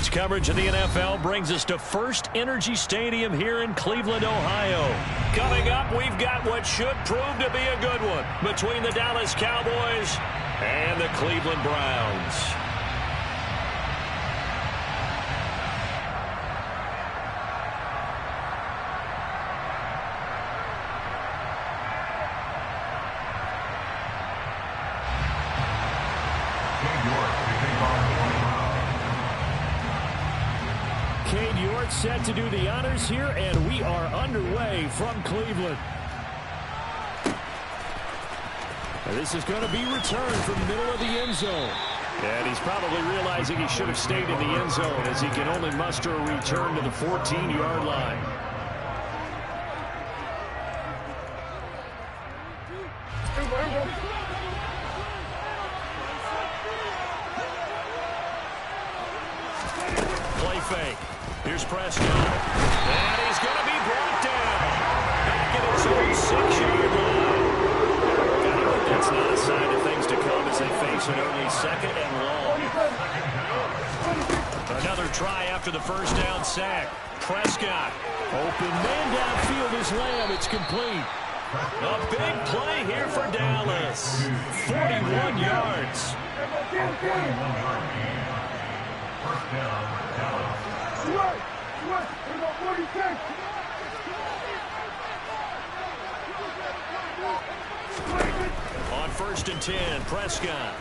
Madden's coverage of the NFL brings us to First Energy Stadium here in Cleveland, Ohio. Coming up, we've got what should prove to be a good one between the Dallas Cowboys and the Cleveland Browns. Set to do the honors here, and we are underway from Cleveland. And this is going to be returned from the middle of the end zone. And he's probably realizing he should have stayed in the end zone as he can only muster a return to the 14-yard line. Play fake. Here's Prescott. And he's going to be brought down. Back at his own 6-yard line. But that's not a sign of things to come as they face an early second and long. Another try after the first down sack. Prescott. Open man downfield is Lamb. It's complete. A big play here for Dallas. 41 yards. First down, Dallas. On 1st and 10, Prescott.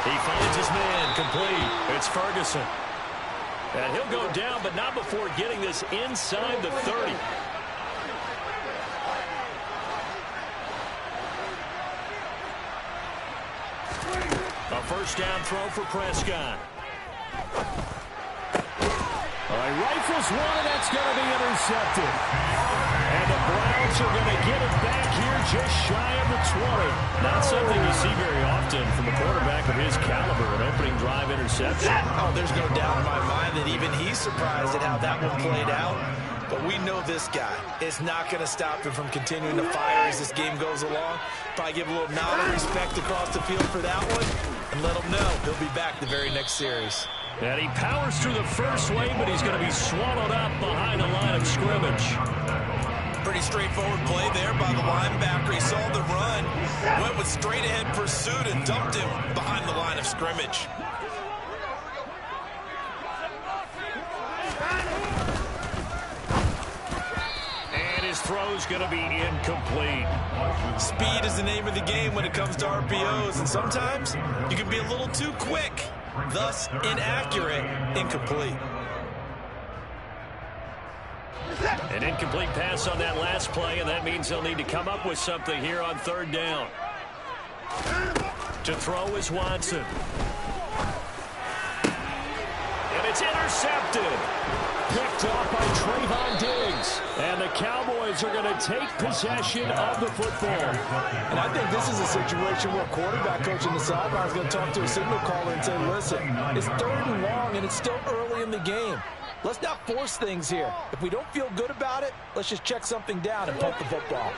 He finds his man, complete. It's Ferguson. And he'll go down, but not before getting this inside the 30. A first down throw for Prescott. Rifles one, and that's going to be intercepted. And the Browns are going to get it back here just shy of the 20. Not something you see very often from a quarterback of his caliber, an opening drive interception. Oh, there's no doubt in my mind that even he's surprised at how that one played out. But we know this guy is not going to stop him from continuing to fire as this game goes along. Probably give a little nod of respect across the field for that one and let him know he'll be back the very next series. And he powers through the first wave, but he's going to be swallowed up behind the line of scrimmage. Pretty straightforward play there by the linebacker. He saw the run, went with straight-ahead pursuit, and dumped him behind the line of scrimmage. And his throw's going to be incomplete. Speed is the name of the game when it comes to RPOs, and sometimes you can be a little too quick. Thus, inaccurate, incomplete. An incomplete pass on that last play, and that means they'll need to come up with something here on 3rd down. To throw is Watson. And it's intercepted. Picked off by Trayvon Diggs. And the Cowboys are going to take possession of the football. And I think this is a situation where quarterback coach in the sideline is going to talk to a signal caller and say, listen, it's 3rd and long and it's still early in the game. Let's not force things here. If we don't feel good about it, let's just check something down and punt the football.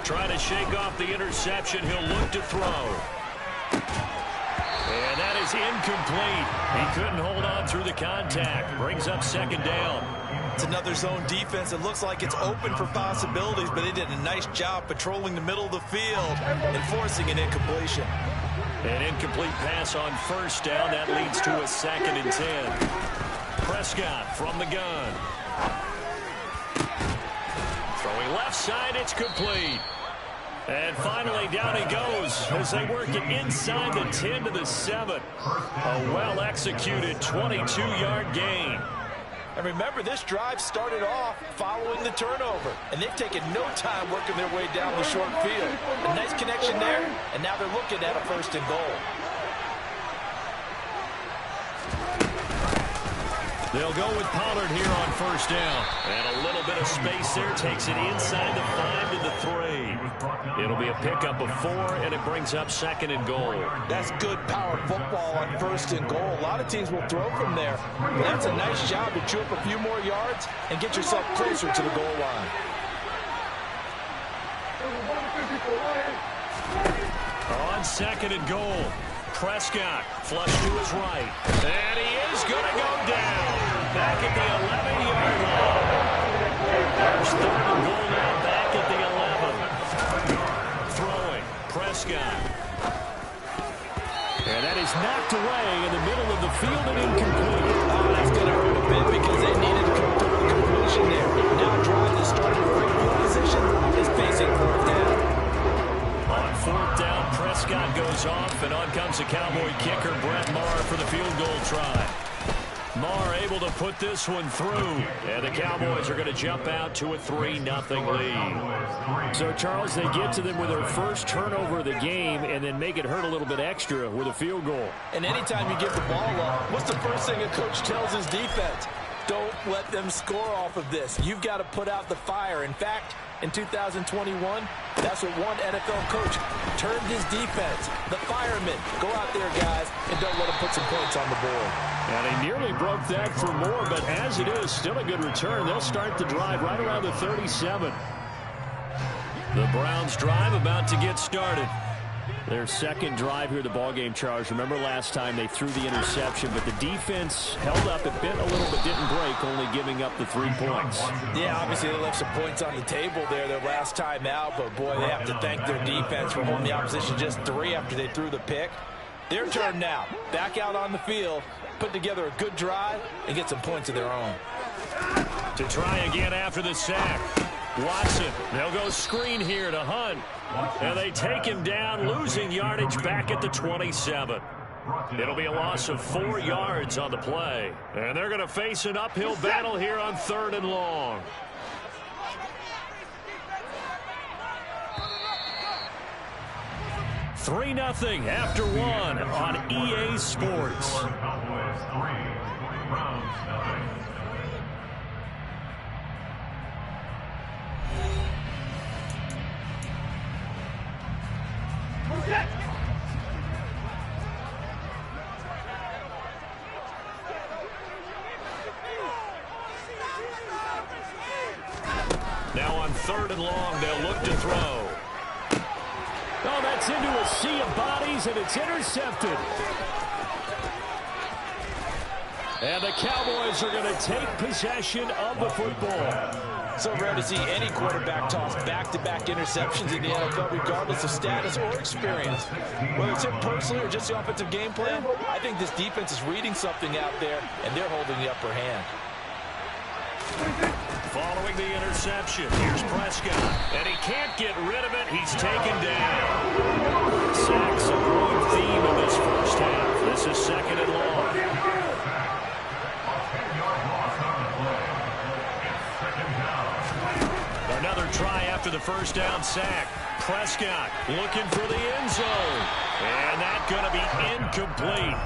Trying to shake off the interception. He'll look to throw. And that is incomplete. He couldn't hold on through the contact. Brings up 2nd down. It's another zone defense. It looks like it's open for possibilities, but they did a nice job patrolling the middle of the field and forcing an incompletion. An incomplete pass on 1st down. That leads to a 2nd and 10. Prescott from the gun. Throwing left side, it's complete. And finally, down he goes as they work it inside the 10 to the 7. A well-executed 22-yard gain. And remember, this drive started off following the turnover, and they've taken no time working their way down the short field. A nice connection there, and now they're looking at a 1st and goal. They'll go with Pollard here on 1st down. And a little bit of space there takes it inside the 5 to the 3. It'll be a pickup of 4, and it brings up 2nd and goal. That's good power football on 1st and goal. A lot of teams will throw from there. But that's a nice job to chew up a few more yards and get yourself closer to the goal line. on 2nd and goal. Prescott flush to his right. And he is going to go down. Back at the 11-yard line. There's 3rd and goal now back at the 11. Throwing. Prescott. And that is knocked away in the middle of the field and incomplete. Oh, that's going to hurt a bit because they needed a completion there. Now drive that started with great field position is facing 4th down. On 4th down, Prescott goes off, and on comes the Cowboy kicker, Brett Maher, for the field goal try. Maher able to put this one through, and the Cowboys are going to jump out to a 3-0 lead. So, Charles, they get to them with their first turnover of the game and then make it hurt a little bit extra with a field goal. And anytime you give the ball up, what's the first thing a coach tells his defense? Don't let them score off of this. You've got to put out the fire. In fact, in 2021, that's what one NFL coach turned his defense. The firemen. Go out there, guys, and don't let them put some points on the board. And he nearly broke that for more, but as it is, still a good return. They'll start the drive right around the 37. The Browns drive about to get started. Their second drive here, the ballgame, Charles. Remember last time they threw the interception, but the defense held up. It bent a little but didn't break, only giving up the 3 points. Yeah, obviously they left some points on the table there their last time out, but boy, they have to thank their defense for holding the opposition just 3 after they threw the pick. Their turn now. Back out on the field, put together a good drive, and get some points of their own. To try again after the sack. Watson, they'll go screen here to Hunt. And they take him down, losing yardage back at the 27. It'll be a loss of 4 yards on the play. And they're going to face an uphill battle here on 3rd and long. Three 0 after 1 on EA Sports. Cowboys 3, Browns 0. Now on 3rd and long, they'll look to throw. Oh, that's into a sea of bodies, and it's intercepted. And the Cowboys are going to take possession of the football. So rare to see any quarterback toss back-to-back interceptions in the NFL, regardless of status or experience. Whether it's him personally or just the offensive game plan, I think this defense is reading something out there, and they're holding the upper hand. Following the interception, here's Prescott. And he can't get rid of it. He's taken down. Sacks a growing theme in this first half. This is 2nd and long. 10-yard loss on the play. It's 2nd down. Another try after the first down sack. Prescott looking for the end zone. And that's going to be incomplete.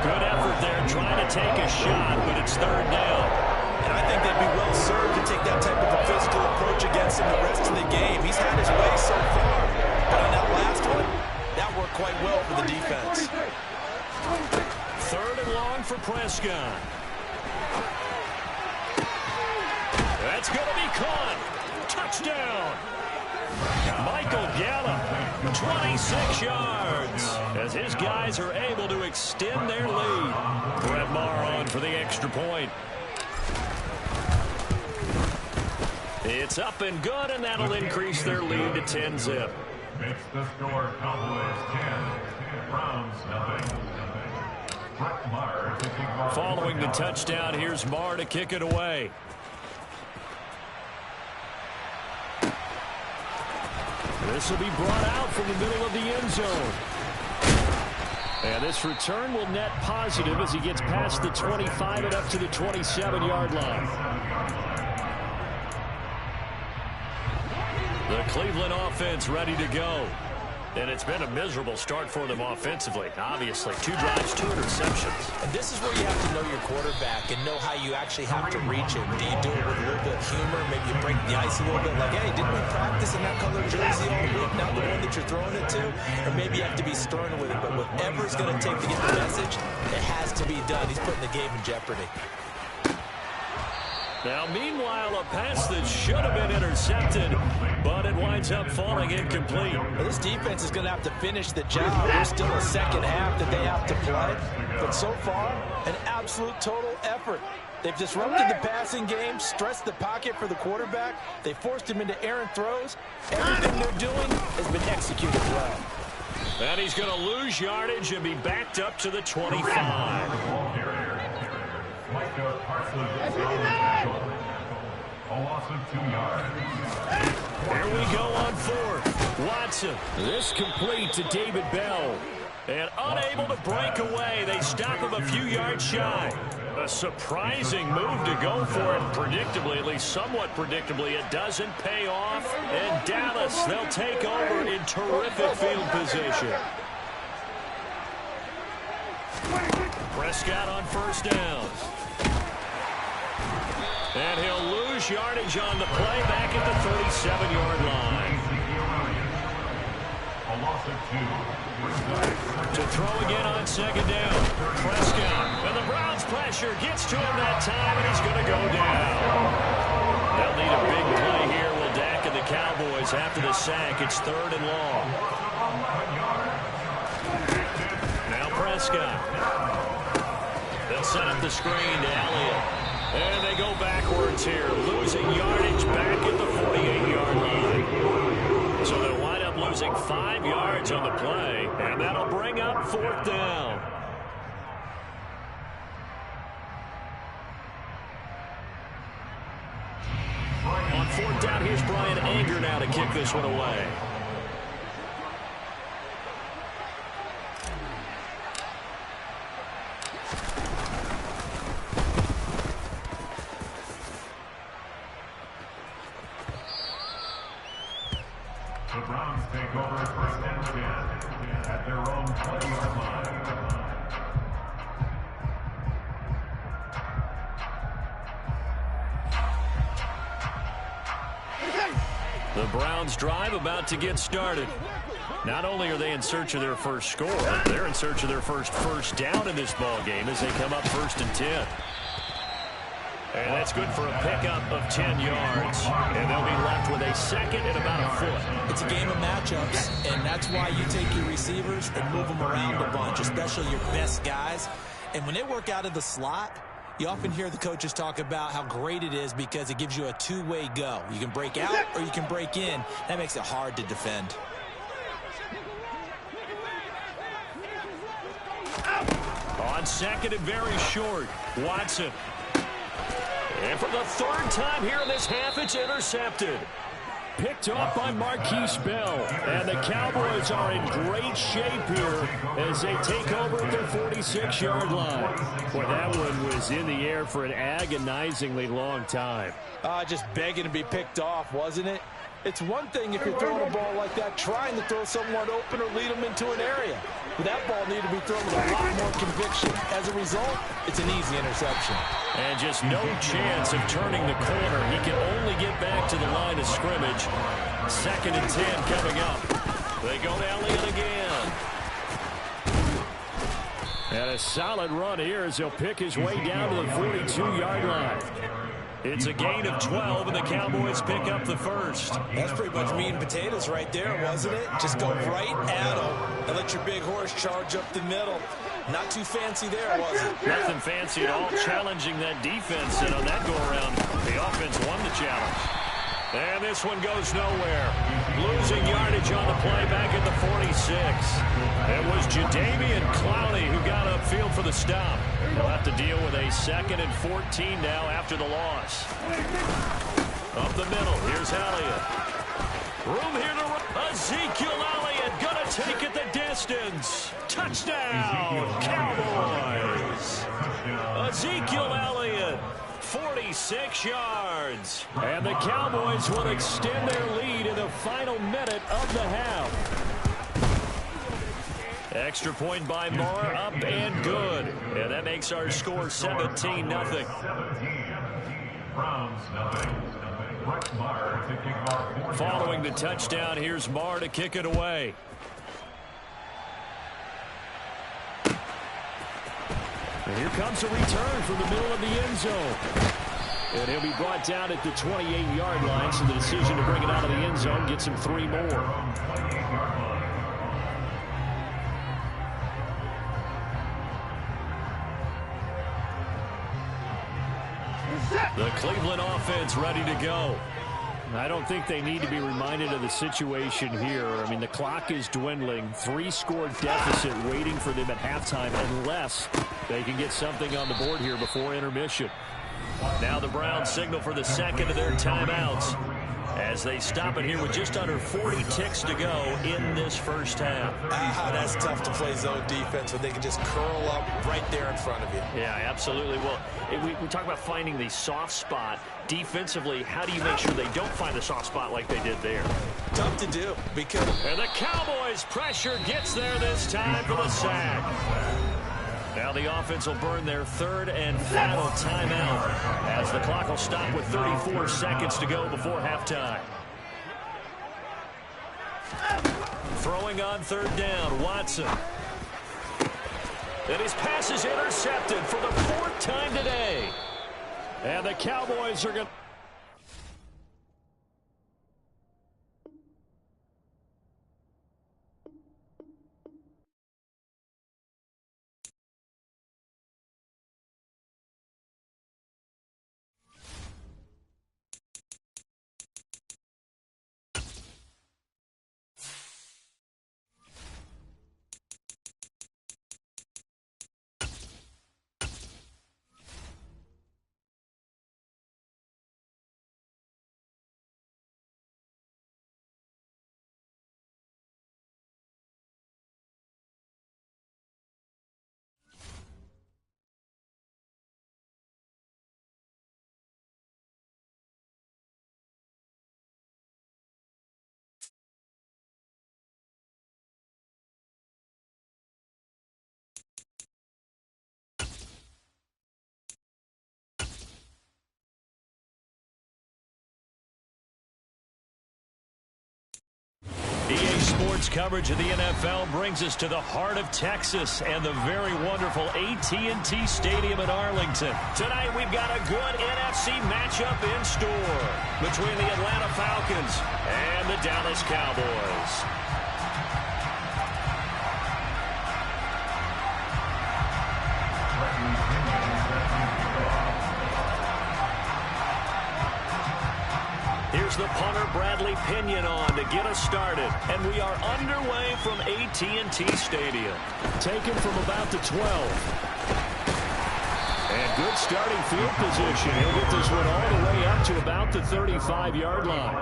Good effort there trying to take a shot, but it's 3rd down. And I think they'd be well served to take that type of a physical approach against him the rest of the game. He's had his way so far. But on that last one, that worked quite well for the defense. 3rd and long for Prescott. That's going to be caught. Touchdown. Michael Gallup, 26 yards, as his guys are able to extend their lead. Brett Maher on for the extra point. It's up and good, and that'll increase their lead to 10-zip. Makes the score Cowboys 10, Browns 0. Brett Maher taking off. Following the touchdown, here's Maher to kick it away. This will be brought out from the middle of the end zone. And this return will net positive as he gets past the 25 and up to the 27-yard line. The Cleveland offense ready to go. And it's been a miserable start for them offensively. Obviously, 2 drives, 2 interceptions. And this is where you have to know your quarterback and know how you actually have to reach him. Do you do it with a little bit of humor? Maybe you break the ice a little bit like, hey, didn't we practice in that color jersey all week? Not the one that you're throwing it to? Or maybe you have to be stern with it. But whatever it's going to take to get the message, it has to be done. He's putting the game in jeopardy. Now, meanwhile, a pass that should have been intercepted, but it winds up falling incomplete. Well, this defense is going to have to finish the job. There's still a second half that they have to play. But so far, an absolute total effort. They've disrupted the passing game, stressed the pocket for the quarterback. They forced him into errant throws. Everything they're doing has been executed well. And he's going to lose yardage and be backed up to the 25. A loss of 2 yards. Here we go on fourth. Watson. This complete to David Bell. And unable to break away. They stop him a few yards shy. A surprising move to go for it. Predictably, at least somewhat predictably, it doesn't pay off. And Dallas, they'll take over in terrific field position. Prescott on first down. And he'll lose yardage on the play back at the 37-yard line. A loss of 2. To throw again on second down. Prescott. And the Browns pressure gets to him that time, and he's going to go down. They'll need a big play here. Will Dak and the Cowboys after the sack. It's 3rd and long. Now Prescott. They'll set up the screen to Elliott. And they go backwards here, losing yardage back at the 48-yard line. So they'll wind up losing 5 yards on the play, and that'll bring up 4th down. On 4th down, here's Brian Anger now to kick this one away. The Browns take over 1st and 10 at their own 20-yard line. The Browns drive about to get started. Not only are they in search of their first score, they're in search of their first down in this ball game as they come up 1st and 10. And that's good for a pickup of 10 yards. And they'll be left with a 2nd and about a foot. It's a game of matchups, and that's why you take your receivers and move them around a bunch, especially your best guys. And when they work out of the slot, you often hear the coaches talk about how great it is because it gives you a two-way go. You can break out or you can break in. That makes it hard to defend. On 2nd and very short, Watson. And for the 3rd time here in this half, it's intercepted. Picked off by Marquise Bell. And the Cowboys are in great shape here as they take over at their 46-yard line. Boy, that one was in the air for an agonizingly long time. Just begging to be picked off, wasn't it? It's one thing if you're throwing a ball like that, trying to throw someone open or lead them into an area. But that ball needed to be thrown with a lot more conviction. As a result, it's an easy interception. And just no chance of turning the corner. He can only get back to the line of scrimmage. 2nd and 10 coming up. They go to Elliott again. And a solid run here as he'll pick his way down to the 42-yard line. It's a gain of 12, and the Cowboys pick up the first. That's pretty much meat and potatoes right there, wasn't it? Just go right at them and let your big horse charge up the middle. Not too fancy there, was it? Nothing fancy at all, challenging that defense. And on that go-around, the offense won the challenge. And this one goes nowhere. Losing yardage on the play back at the 46. It was Jadeveon Clowney who got upfield for the stop. He'll have to deal with a 2nd and 14 now after the loss. Up the middle, here's Elliott. Room here to run. Ezekiel Elliott gonna take it the distance. Touchdown, Cowboys. Ezekiel Elliott. 46 yards. And the Cowboys will extend their lead in the final minute of the half. Extra point by Moore, up and good. And that makes our score 17-0. Following the touchdown, here's Moore to kick it away. And here comes a return from the middle of the end zone. And he'll be brought down at the 28-yard line, so the decision to bring it out of the end zone gets him 3 more. The Cleveland offense ready to go. I don't think they need to be reminded of the situation here. I mean, the clock is dwindling. 3-score deficit waiting for them at halftime unless they can get something on the board here before intermission. Now the Browns signal for the second of their timeouts as they stop it here with just under 40 ticks to go in this first half. That's tough to play zone defense when they can just curl up right there in front of you. Yeah, absolutely. Well, we talk about finding the soft spot. Defensively, how do you make sure they don't find the soft spot like they did there? Tough to do because... And the Cowboys' pressure gets there this time for the sack. Now the offense will burn their third and final timeout as the clock will stop with 34 seconds to go before halftime. Throwing on third down, Watson. And his pass is intercepted for the 4th time today. And the Cowboys are going to... EA Sports coverage of the NFL brings us to the heart of Texas and the very wonderful AT&T Stadium in Arlington. Tonight we've got a good NFC matchup in store between the Atlanta Falcons and the Dallas Cowboys. Here's the punter, Bradley Pinion, on to get us started. And we are underway from AT&T Stadium. Taken from about the 12. And good starting field position. He'll get this one all the way up to about the 35-yard line.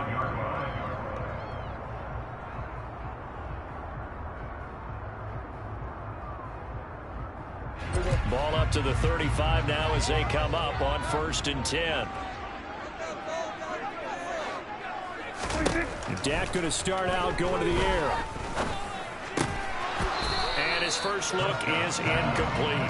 Ball up to the 35 now as they come up on 1st and 10. Dak going to start out going to the air. And his first look is incomplete.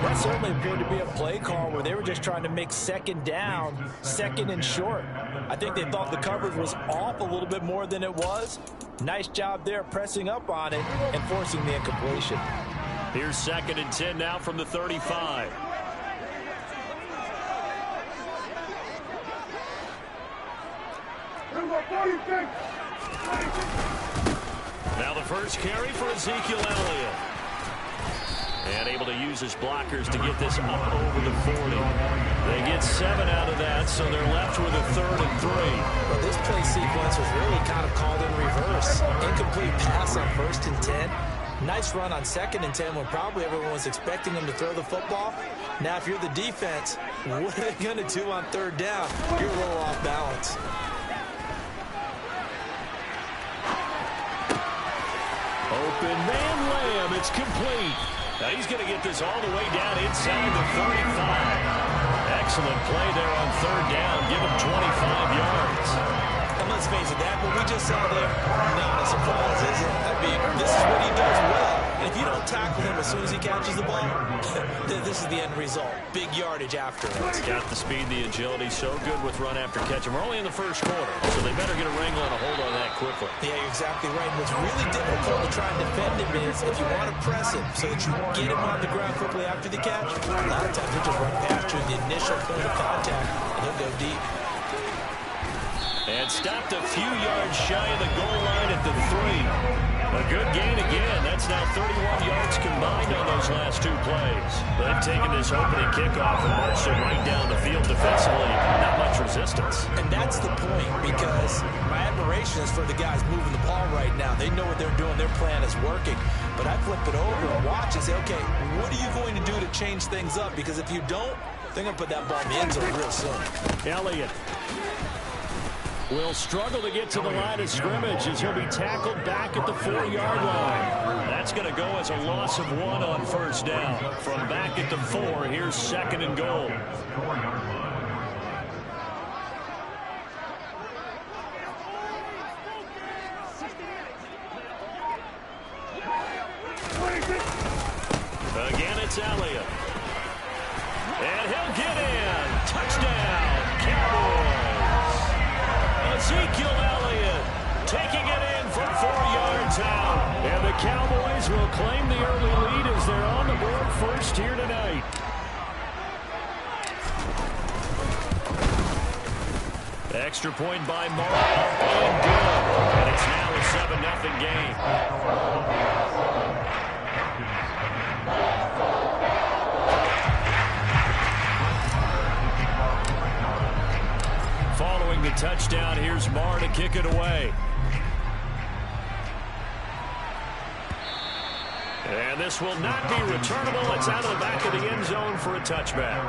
That certainly appeared to be a play call where they were just trying to make second down, second and short. I think they thought the coverage was off a little bit more than it was. Nice job there pressing up on it and forcing the incompletion. Here's 2nd and 10 now from the 35. Now the first carry for Ezekiel Elliott. And able to use his blockers to get this up over the 40. They get 7 out of that, so they're left with a 3rd and 3. Well, this play sequence was really kind of called in reverse. Incomplete pass on 1st and 10. Nice run on 2nd and 10 when probably everyone was expecting him to throw the football. Now, if you're the defense, what are they going to do on 3rd down? You're a little off balance. Open man Lamb. It's complete. Now he's going to get this all the way down inside the 35. Excellent play there on 3rd down. Give him 25 yards. And let's face it, that what we just saw there, not a surprise, is it? I mean, this is what he does well. And if you don't tackle him as soon as he catches the ball, this is the end result. Big yardage afterwards. Got the speed, the agility, so good with run after catch. And we're only in the first quarter, so they better get a wrangle and a hold on that quickly. Yeah, you're exactly right. And what's really difficult to try and defend him is if you want to press him so that you get him on the ground quickly after the catch, a lot of times he'll just run past you in the initial point of contact, and he'll go deep. And stopped a few yards shy of the goal line at the 3. A good gain again. That's now 31 yards combined on those last 2 plays. They've taken this opening kickoff and marched it right down the field defensively. Not much resistance. And that's the point, because my admiration is for the guys moving the ball right now. They know what they're doing. Their plan is working. But I flip it over and watch and say, okay, what are you going to do to change things up? Because if you don't, they're going to put that ball in the end zone real soon. Elliott will struggle to get to the line of scrimmage as he'll be tackled back at the 4-yard line. That's going to go as a loss of 1 on first down. From back at the 4, here's 2nd and goal. Again, it's Elliott. And he'll get in. Touchdown, Cowboys. Ezekiel Elliott taking it in from 4 yards out. And the Cowboys will claim the early lead as they're on the board first here tonight. Extra point by Mark. And good. And it's now a 7-0 game. Following the touchdown, here's Marr to kick it away. And this will not be returnable. It's out of the back of the end zone for a touchback.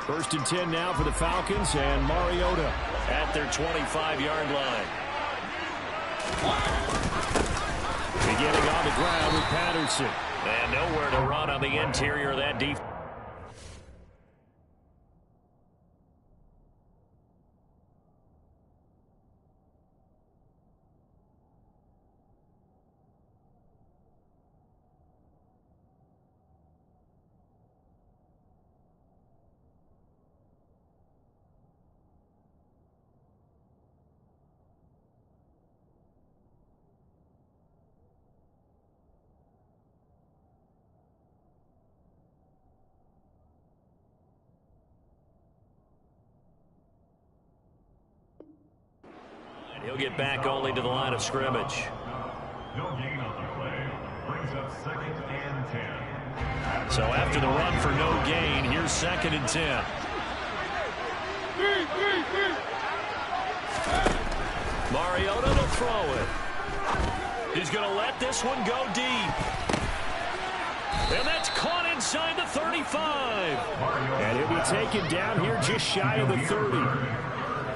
First and 10 now for the Falcons, and Mariota at their 25-yard line. Beginning on the ground with Patterson. And nowhere to run on the interior of that defense. He'll get back only to the line of scrimmage. No gain on the play. Brings up 2nd and 10. So after the run for no gain, here's 2nd and 10. Mariota to throw it. He's going to let this one go deep. And that's caught inside the 35. And he'll be taken down here just shy of the 30.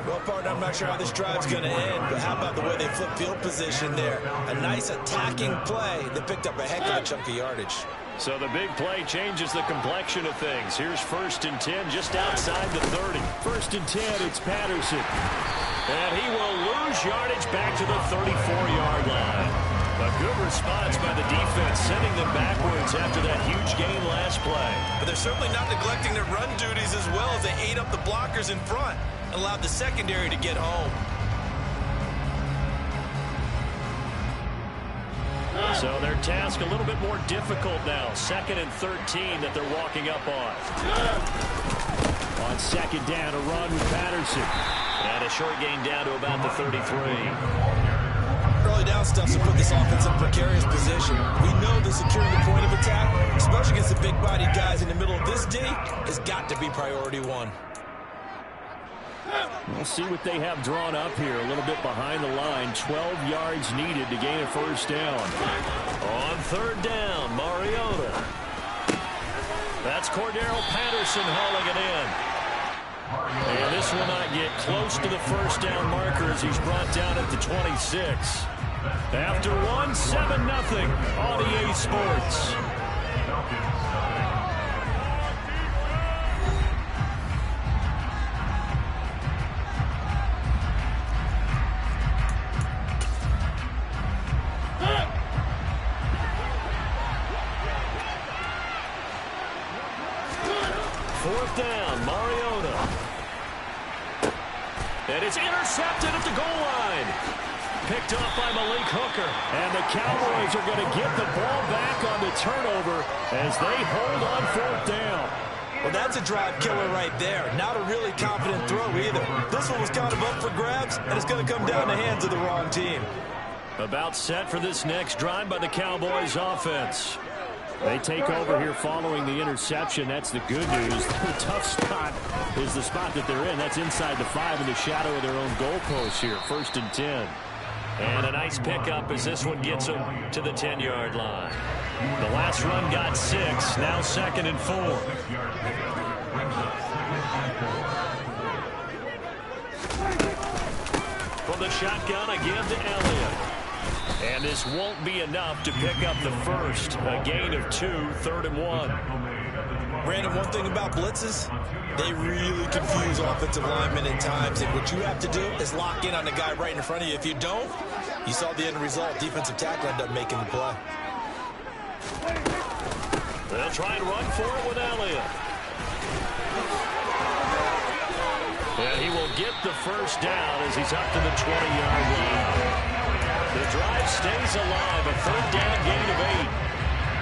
Well, partner, I'm not sure how this drive's going to end, but how about the way they flip field position there? A nice attacking play that picked up a heck of a chunk of yardage. So the big play changes the complexion of things. Here's 1st and 10 just outside the 30. 1st and 10, it's Patterson. And he will lose yardage back to the 34-yard line. A good response by the defense, sending them backwards after that huge gain last play. But they're certainly not neglecting their run duties as well as they ate up the blockers in front. Allowed the secondary to get home. So their task a little bit more difficult now. 2nd and 13 that they're walking up on. On 2nd down, a run with Patterson. And a short gain down to about the 33. Early down stuff to put this offense in a precarious position. We know that securing the point of attack, especially against the big-bodied guys in the middle of this D, has got to be priority 1. We'll see what they have drawn up here. A little bit behind the line. 12 yards needed to gain a first down. On 3rd down, Mariota. That's Cordero Patterson hauling it in. And this will not get close to the first down marker as he's brought down at the 26. After one, 7-0 on EA Sports. Fourth down, Mariota. And it's intercepted at the goal line. Picked off by Malik Hooker. And the Cowboys are going to get the ball back on the turnover as they hold on fourth down. Well, that's a drive killer right there. Not a really confident throw either. This one was kind of up for grabs, and it's going to come down the hands of the wrong team. About set for this next drive by the Cowboys offense. They take over here following the interception. That's the good news. The tough spot is the spot that they're in. That's inside the 5 in the shadow of their own goalpost here. 1st and 10. And a nice pickup as this one gets them to the 10-yard line. The last run got 6. Now 2nd and 4. From the shotgun again to Elliott. And this won't be enough to pick up the first. A gain of 2, 3rd and 1. Brandon, one thing about blitzes, they really confuse offensive linemen at times. And what you have to do is lock in on the guy right in front of you. If you don't, you saw the end result. Defensive tackle ended up making the play. They'll try and run for it with Elliott. And he will get the first down as he's up to the 20-yard line. The drive stays alive, a 3rd down gain of 8.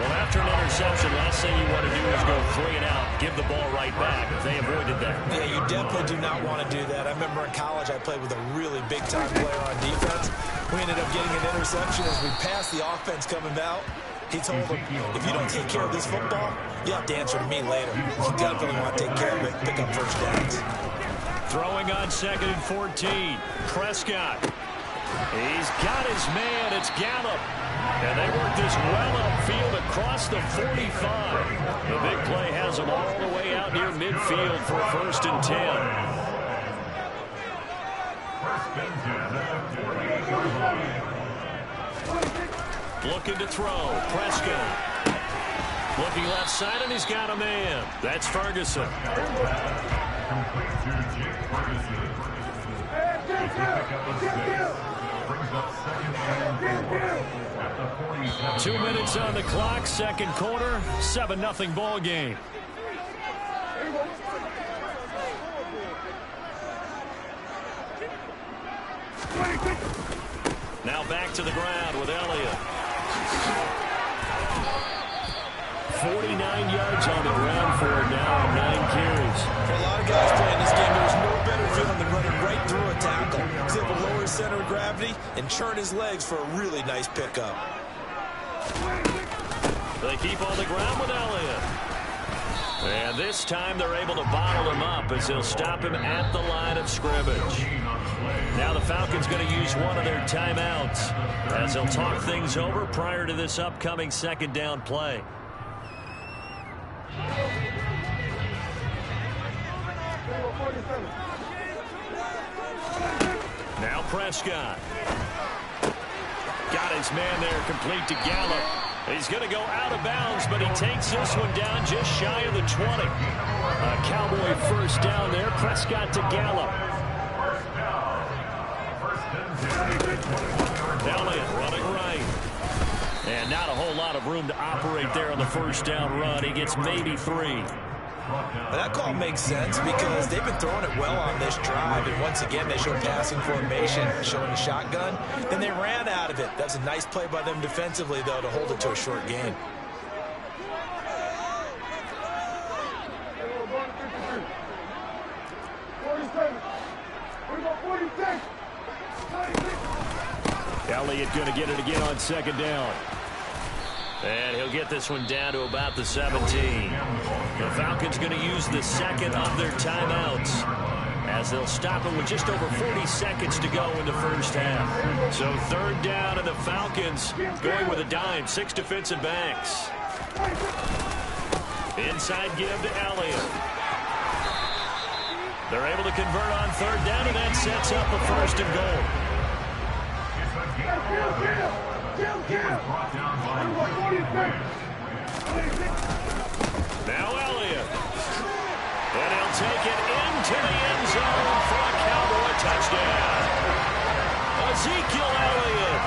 Well, after an interception, last thing you want to do is go 3 and out, give the ball right back. They avoided that. Yeah, you definitely do not want to do that. I remember in college I played with a really big-time player on defense. We ended up getting an interception as we passed the offense coming out. He told him, if you don't take care of this football, you have to answer to me later. You definitely want to take care of it, pick up first downs. Throwing on 2nd and 14. Prescott. He's got his man. It's Gallup. And they work this well upfield across the 45. The big play has them all the way out near midfield for 1st and 10. Looking to throw. Prescott. Looking left side, and he's got a man. That's Ferguson. 2 minutes on the clock, 2nd quarter, 7-0 ball game. Now back to the ground with Elliott. 49 yards on the ground for it now and 9 carries. For a lot of guys playing this game, there's no better feeling than running right through a tackle. He's able to lower his center of gravity and churn his legs for a really nice pickup. They keep on the ground with Elliott. And this time they're able to bottle him up as they'll stop him at the line of scrimmage. Now the Falcons going to use one of their timeouts as they'll talk things over prior to this upcoming 2nd down play. Now Prescott. Got his man there, complete to Gallup. He's going to go out of bounds, but he takes this one down just shy of the 20. A Cowboy first down there. Prescott to Gallup. Elliott running right. And not a whole lot of room to operate there on the first down run. He gets maybe 3. Well, that call makes sense because they've been throwing it well on this drive, and once again they showed passing formation, showing a shotgun. Then they ran out of it. That's a nice play by them defensively, though, to hold it to a short gain. Elliott going to get it again on 2nd down. And he'll get this one down to about the 17. The Falcons going to use the 2nd of their timeouts as they'll stop him with just over 40 seconds to go in the first half. So 3rd down, and the Falcons going with a dime. 6 defensive backs. Inside give to Elliott. They're able to convert on third down, and that sets up a first and goal. Now Elliott. And he'll take it into the end zone for a Cowboy touchdown. Ezekiel Elliott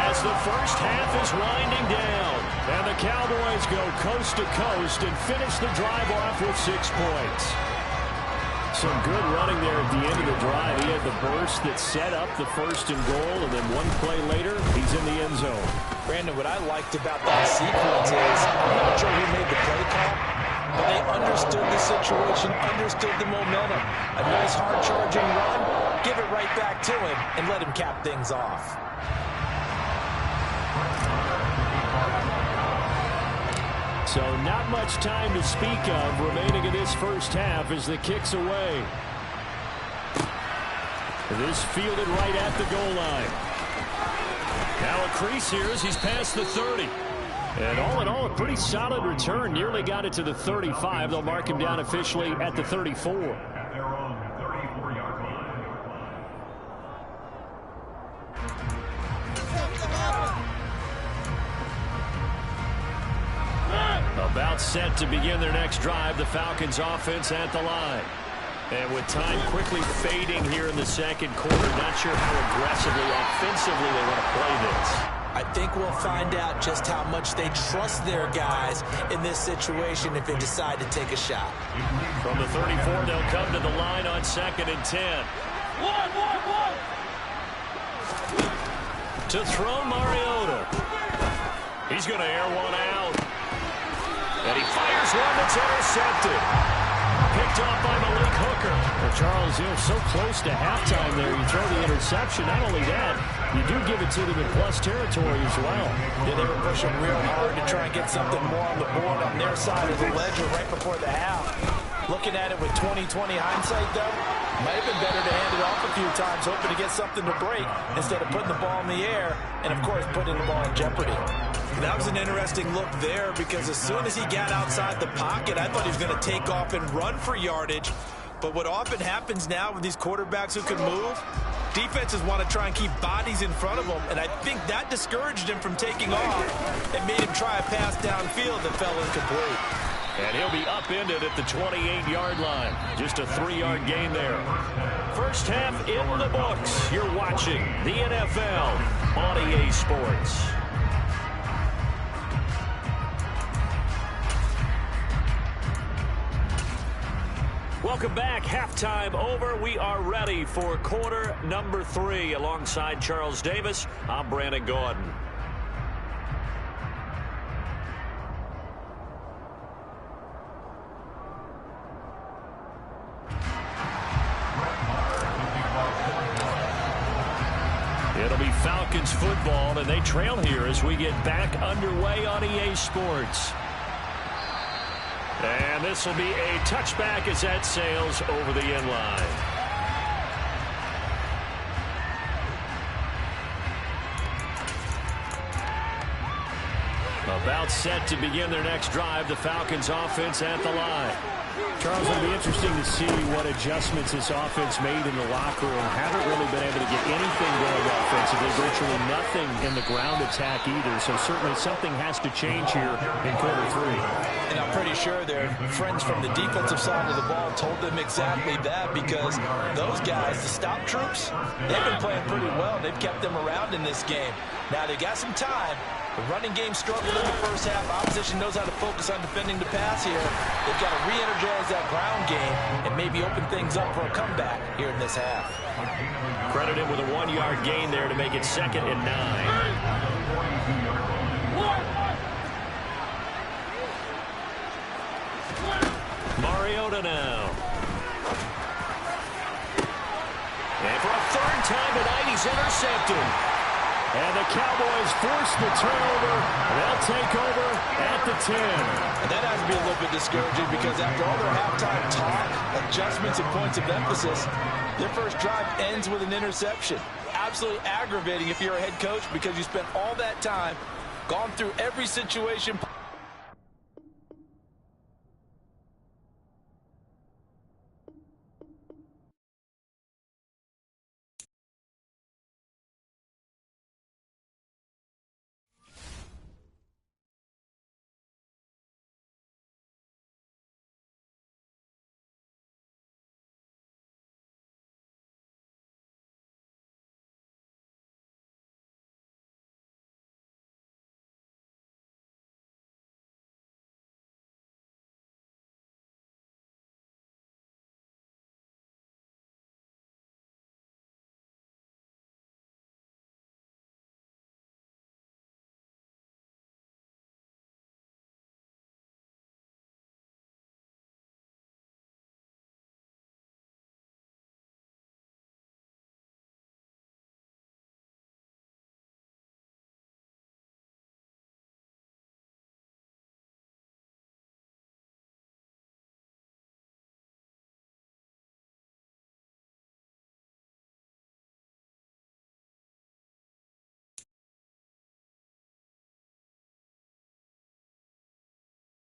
as the first half is winding down. And the Cowboys go coast to coast and finish the drive off with 6 points. Some good running there at the end of the drive. He had the burst that set up the first and goal, and then one play later, he's in the end zone. Brandon, what I liked about that sequence is, I'm not sure who made the play call, but they understood the situation, understood the momentum. A nice hard-charging run, give it right back to him, and let him cap things off. So not much time to speak of remaining in this first half as the kick's away. This fielded right at the goal line. Now a crease here as he's past the 30. And all in all, a pretty solid return. Nearly got it to the 35. They'll mark him down officially at the 34. About set to begin their next drive, the Falcons offense at the line. And with time quickly fading here in the second quarter, not sure how aggressively, offensively they want to play this. I think we'll find out just how much they trust their guys in this situation if they decide to take a shot. From the 34, they'll come to the line on 2nd and 10. To throw Mariota. He's going to air one out. And he fires one that's intercepted. Picked off by Malik Hooker. Well, Charles, so close to halftime there. You throw the interception. Not only that, you do give it to them in plus territory as well. Yeah, they were pushing real hard to try and get something more on the board on their side of the ledger right before the half. Looking at it with 20/20 hindsight, though, might have been better to hand it off a few times, hoping to get something to break instead of putting the ball in the air and, of course, putting the ball in jeopardy. That was an interesting look there because as soon as he got outside the pocket, I thought he was going to take off and run for yardage. But what often happens now with these quarterbacks who can move, defenses want to try and keep bodies in front of them, and I think that discouraged him from taking off and made him try a pass downfield that fell incomplete. And he'll be upended at the 28-yard line. Just a 3-yard gain there. First half in the books. You're watching the NFL on EA Sports. Welcome back. Halftime over. We are ready for quarter number 3. Alongside Charles Davis, I'm Brandon Gordon. It'll be Falcons football, and they trail here as we get back underway on EA Sports. And this will be a touchback as that sails over the end line. About set to begin their next drive, the Falcons offense at the line. Charles, it'll be interesting to see what adjustments this offense made in the locker room. Haven't really been able to get anything going offensively, virtually nothing in the ground attack either. So certainly something has to change here in quarter 3. And I'm pretty sure their friends from the defensive side of the ball told them exactly that, because those guys, the stop troops, they've been playing pretty well. They've kept them around in this game. Now they got some time. The running game struggled in the first half. Opposition knows how to focus on defending the pass here. They've got to re-energize that ground game and maybe open things up for a comeback here in this half. Credit him with a 1-yard gain there to make it 2nd and 9. Mariota now. And for a 3rd time tonight, he's intercepted. And the Cowboys force the turnover. They'll take over at the 10. And that has to be a little bit discouraging, because after all their halftime talk, adjustments and points of emphasis, their first drive ends with an interception. Absolutely aggravating if you're a head coach, because you spent all that time, gone through every situation